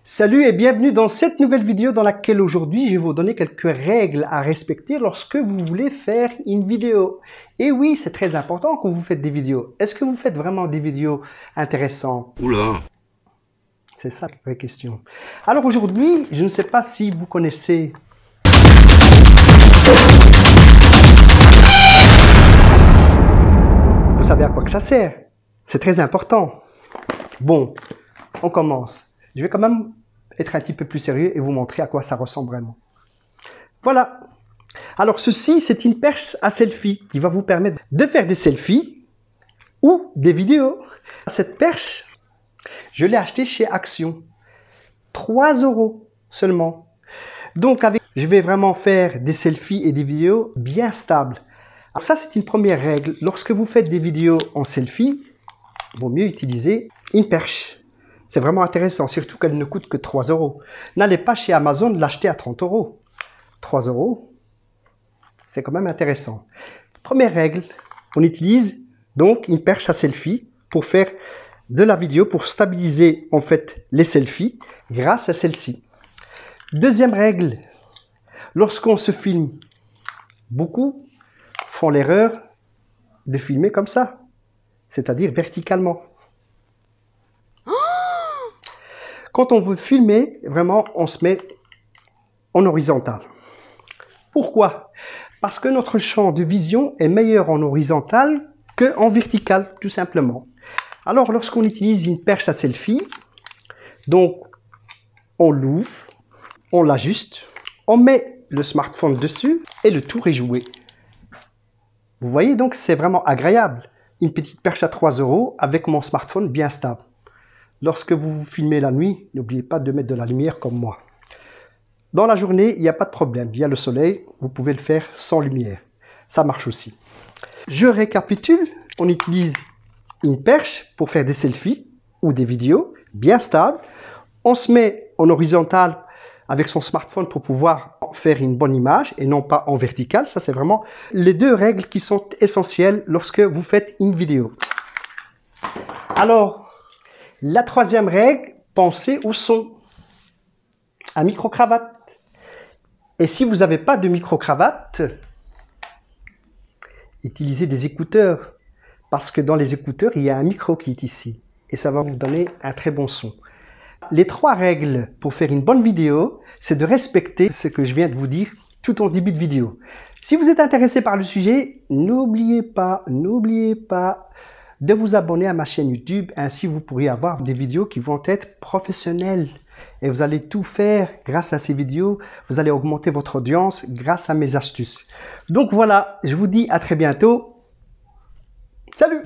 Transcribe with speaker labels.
Speaker 1: Salut et bienvenue dans cette nouvelle vidéo dans laquelle aujourd'hui je vais vous donner quelques règles à respecter lorsque vous voulez faire une vidéo. Et oui, c'est très important quand vous faites des vidéos. Est-ce que vous faites vraiment des vidéos intéressantes?
Speaker 2: Oula!
Speaker 1: C'est ça la vraie question. Alors aujourd'hui, je ne sais pas si vous connaissez vous savez à quoi que ça sert. C'est très important. Bon, on commence. Je vais quand même être un petit peu plus sérieux et vous montrer à quoi ça ressemble vraiment. Voilà. Alors ceci, c'est une perche à selfie qui va vous permettre de faire des selfies ou des vidéos. Cette perche, je l'ai achetée chez Action. 3 € seulement. Donc je vais vraiment faire des selfies et des vidéos bien stables. Alors ça, c'est une première règle. Lorsque vous faites des vidéos en selfie, il vaut mieux utiliser une perche. C'est vraiment intéressant, surtout qu'elle ne coûte que 3 €. N'allez pas chez Amazon l'acheter à 30 €. 3 €, c'est quand même intéressant. Première règle, on utilise donc une perche à selfie pour faire de la vidéo, pour stabiliser en fait les selfies grâce à celle-ci. Deuxième règle, lorsqu'on se filme, beaucoup font l'erreur de filmer comme ça, c'est-à-dire verticalement. Quand on veut filmer, vraiment, on se met en horizontal. Pourquoi? Parce que notre champ de vision est meilleur en horizontal qu'en vertical, tout simplement. Alors, lorsqu'on utilise une perche à selfie, donc on l'ouvre, on l'ajuste, on met le smartphone dessus et le tour est joué. Vous voyez, donc c'est vraiment agréable. Une petite perche à 3 € avec mon smartphone bien stable. Lorsque vous vous filmez la nuit, n'oubliez pas de mettre de la lumière comme moi. Dans la journée, il n'y a pas de problème. Il y a le soleil, vous pouvez le faire sans lumière. Ça marche aussi. Je récapitule. On utilise une perche pour faire des selfies ou des vidéos bien stables. On se met en horizontal avec son smartphone pour pouvoir faire une bonne image et non pas en vertical. Ça, c'est vraiment les deux règles qui sont essentielles lorsque vous faites une vidéo. Alors, la troisième règle, pensez au son. Un micro-cravate. Et si vous n'avez pas de micro-cravate, utilisez des écouteurs. Parce que dans les écouteurs, il y a un micro qui est ici. Et ça va vous donner un très bon son. Les 3 règles pour faire une bonne vidéo, c'est de respecter ce que je viens de vous dire tout en début de vidéo. Si vous êtes intéressé par le sujet, n'oubliez pas de vous abonner à ma chaîne YouTube. Ainsi, vous pourrez avoir des vidéos qui vont être professionnelles. Et vous allez tout faire grâce à ces vidéos. Vous allez augmenter votre audience grâce à mes astuces. Donc voilà, je vous dis à très bientôt. Salut!